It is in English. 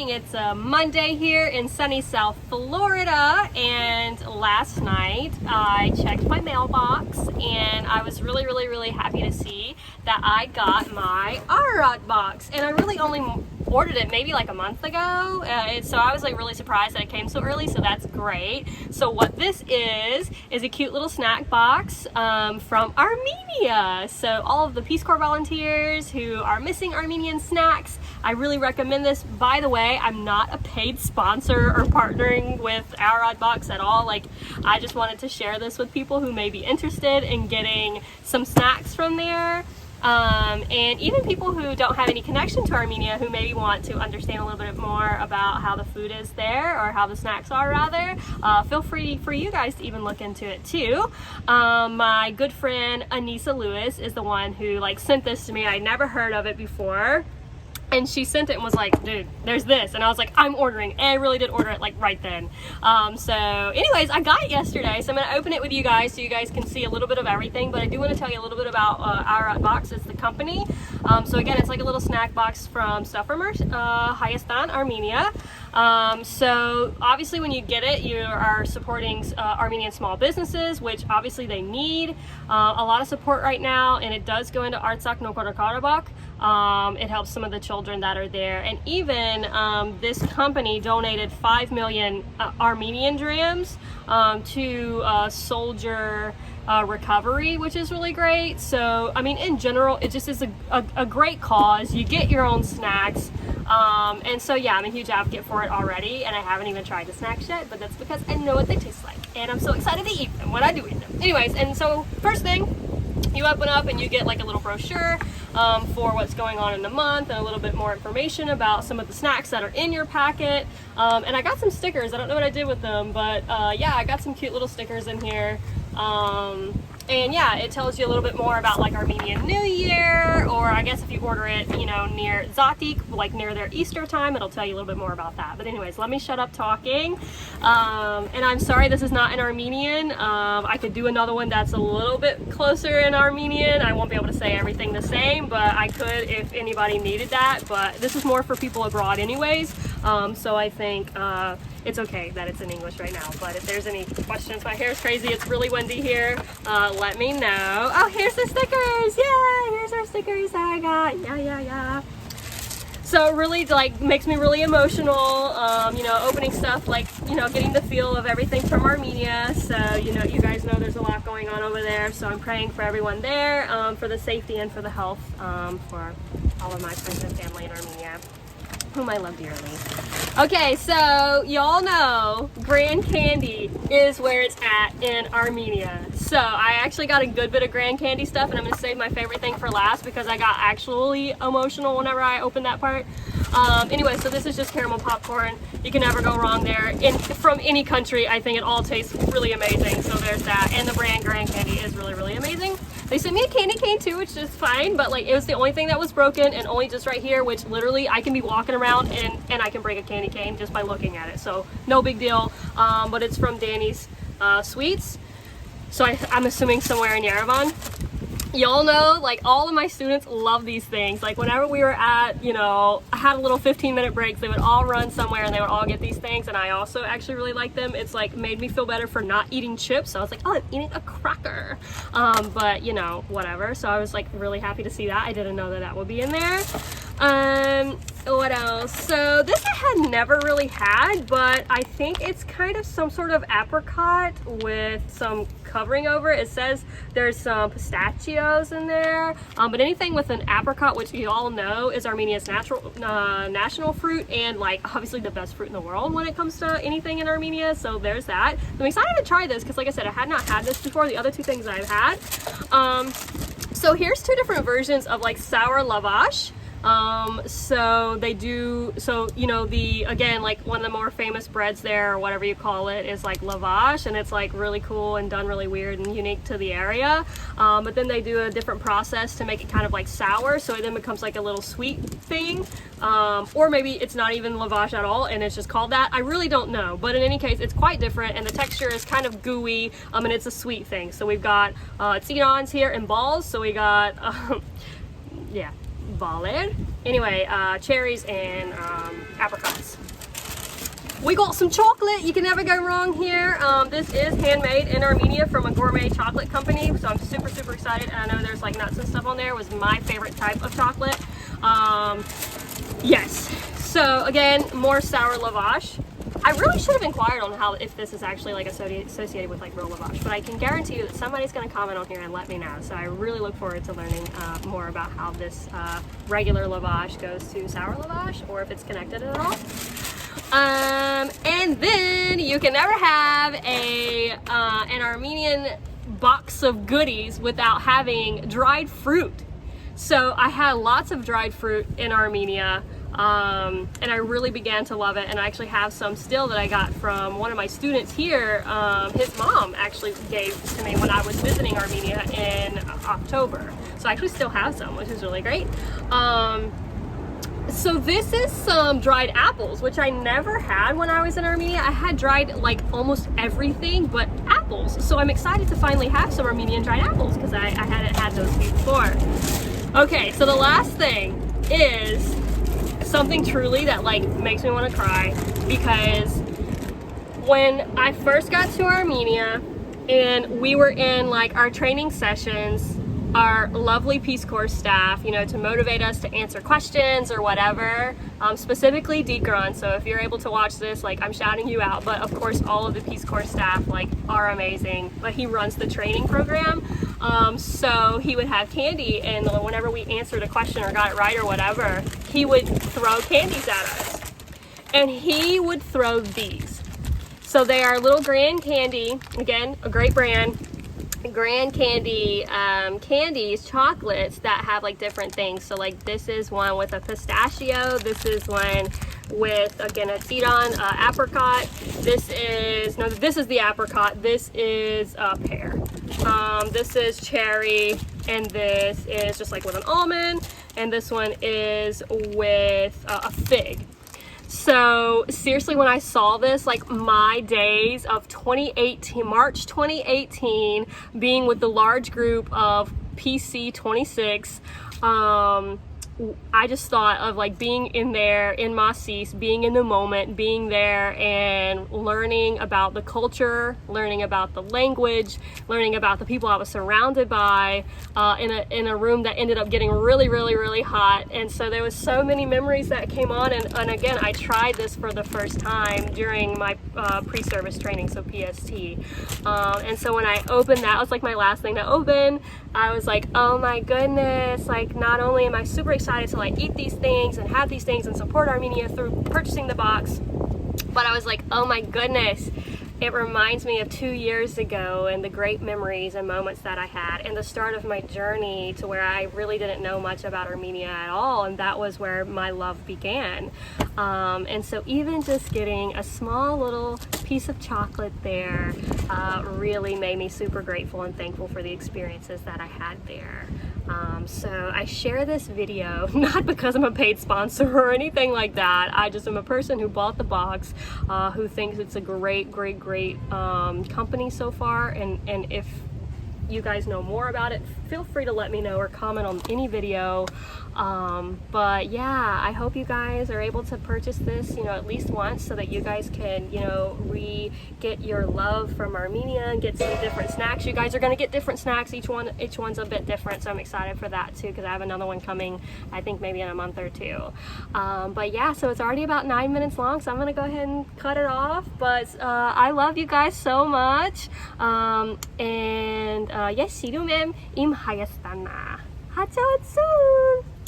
morning. It's a Monday here in sunny South Florida, and last night I checked my mailbox and I was really happy to see that I got my Ararat box, and I really only ordered it maybe like a month ago, so I was like really surprised that it came so early, so that's great. So what this is a cute little snack box from Armenia. So all of the Peace Corps volunteers who are missing Armenian snacks, I really recommend this. By the way, I'm not a paid sponsor or partnering with Ararat Box at all. Like, I just wanted to share this with people who may be interested in getting some snacks from there. And even people who don't have any connection to Armenia, who maybe want to understand a little bit more about how the food is there, or how the snacks are rather, feel free for you guys to even look into it too. My good friend Anissa Lewis is the one who sent this to me. I never heard of it before. And she sent it and was like, dude, there's this. And I was like, I'm ordering. And I really did order it right then. So anyways, I got it yesterday. So I'm going to open it with you guys so you guys can see a little bit of everything. But I do want to tell you a little bit about Ararat Box. It's the company. So again, it's like a little snack box from Hayastan, Armenia. So obviously when you get it, you are supporting Armenian small businesses, which obviously they need a lot of support right now. And it does go into Artsakh Nagorno-Karabakh. It helps some of the children that are there, and even this company donated 5 million Armenian dirhams to soldier recovery, which is really great. So I mean, in general, it just is a great cause. You get your own snacks, and so yeah, I'm a huge advocate for it already, and I haven't even tried the snacks yet, but that's because I know what they taste like, and I'm so excited to eat them when I do eat them. Anyways, and so first thing, you open up and you get like a little brochure for what's going on in the month, and a little bit more information about some of the snacks that are in your packet. And I got some stickers. I don't know what I did with them, but yeah, I got some cute little stickers in here. And yeah, it tells you a little bit more about like Armenian New Year, or I guess if you order it, you know, near Zatik, like near their Easter time, it'll tell you a little bit more about that. But anyways, let me shut up talking. And I'm sorry this is not in Armenian. I could do another one that's a little bit closer in Armenian. I won't be able to say everything the same, but I could if anybody needed that. But this is more for people abroad anyways. So I think it's okay that it's in English right now. But if there's any questions, my hair's crazy, it's really windy here, let me know. Oh, here's the stickers. Yeah, here's our stickers that I got. Yeah. So it really makes me really emotional, you know, opening stuff, you know, getting the feel of everything from Armenia. So, you know, you guys know there's a lot going on over there. So I'm praying for everyone there, for the safety and for the health, for all of my friends and family in Armenia, whom I love dearly. Okay, so y'all know Grand Candy is where it's at in Armenia. So I actually got a good bit of Grand Candy stuff, and I'm going to save my favorite thing for last because I got actually emotional whenever I opened that part. Anyway, so this is just caramel popcorn. You can never go wrong there. From any country, I think it all tastes really amazing. So there's that, and the brand Grand Candy is really amazing. They sent me a candy cane too, which is fine, but it was the only thing that was broken, and only just right here, which literally I can be walking around and I can break a candy cane just by looking at it. So no big deal. But it's from Danny's Sweets. So I'm assuming somewhere in Yerevan. Y'all know, all of my students love these things. Whenever we were at, you know, I had a little 15-minute breaks, they would all run somewhere and they would all get these things, and I also actually really like them. It's made me feel better for not eating chips. So I was like, oh, I'm eating a cracker. But you know, whatever. So I was really happy to see that. I didn't know that that would be in there. What else? So this I had never really had, but I think it's kind of some sort of apricot with some covering over it. It says there's some pistachios in there, but anything with an apricot, which you all know is Armenia's national fruit, and obviously the best fruit in the world when it comes to anything in Armenia. So there's that. I'm excited to try this because, like I said, I had not had this before. The other two things I've had. So here's two different versions of sour lavash. So they do, so you know, again, one of the more famous breads there, or whatever you call it, is lavash, and it's really cool and done really weird and unique to the area. But then they do a different process to make it kind of sour, so it then becomes a little sweet thing. Or maybe it's not even lavash at all and it's just called that. I really don't know, but in any case, it's quite different, and the texture is kind of gooey, and it's a sweet thing. So we've got tsinons here in balls, so we got yeah, baller, Anyway, cherries and apricots. We got some chocolate. You can never go wrong here. This is handmade in Armenia from a gourmet chocolate company, so I'm super, super excited. And I know there's like nuts and stuff on there. It was my favorite type of chocolate. Yes. So again, more sour lavash. I really should have inquired on how, if this is actually like associated with like real lavash, but I can guarantee you that somebody's going to comment on here and let me know. So I really look forward to learning more about how this regular lavash goes to sour lavash, or if it's connected at all. And then you can never have an Armenian box of goodies without having dried fruit. So I had lots of dried fruit in Armenia. And I really began to love it, and I actually have some still that I got from one of my students here. His mom actually gave to me when I was visiting Armenia in October, so I actually still have some, which is really great. So this is some dried apples, which I never had when I was in Armenia. I had dried like almost everything but apples, so I'm excited to finally have some Armenian dried apples because I hadn't had those before. Okay, so the last thing is something truly that like makes me want to cry, because when I first got to Armenia and we were in like our training sessions, our lovely Peace Corps staff, you know, to motivate us to answer questions or whatever, specifically Deekran. So if you're able to watch this, like I'm shouting you out, but of course all of the Peace Corps staff like are amazing, but he runs the training program. So he would have candy, and whenever we answered a question or got it right or whatever, he would throw candies at us. And he would throw these. So they are little Grand Candy, again, a great brand. Grand Candy candies, chocolates that have like different things. So like this is one with a pistachio, this is one with, again, a tiran, apricot. This is the apricot, this is a pear. This is cherry, and this is just like with an almond, and this one is with a fig. So seriously, when I saw this, like my days of 2018, March 2018, being with the large group of PC 26, I just thought of like being in there in Masis, being in the moment, being there and learning about the culture, learning about the language, learning about the people I was surrounded by, in a room that ended up getting really, really, really hot. And so there was so many memories that came on, and again, I tried this for the first time during my pre-service training, so PST. And so when I opened that, it was like my last thing to open. I was like, oh my goodness, like not only am I super excited to like eat these things and have these things and support Armenia through purchasing the box, but I was like, oh my goodness, it reminds me of 2 years ago and the great memories and moments that I had, and the start of my journey to where I really didn't know much about Armenia at all, and that was where my love began. And so even just getting a small little piece of chocolate there really made me super grateful and thankful for the experiences that I had there. So I share this video not because I'm a paid sponsor or anything like that. I just am a person who bought the box, who thinks it's a great company so far, and if you guys know more about it, feel free to let me know or comment on any video. But yeah, I hope you guys are able to purchase this, you know, at least once, so that you guys can, you know, get your love from Armenia and get some different snacks. You guys are going to get different snacks. Each one's a bit different, so I'm excited for that too, because I have another one coming, I think maybe in a month or two. But yeah, so it's already about 9 minutes long, so I'm going to go ahead and cut it off. But I love you guys so much. And yes, 시루맴 임 하겠습니다. 하차왔 soon.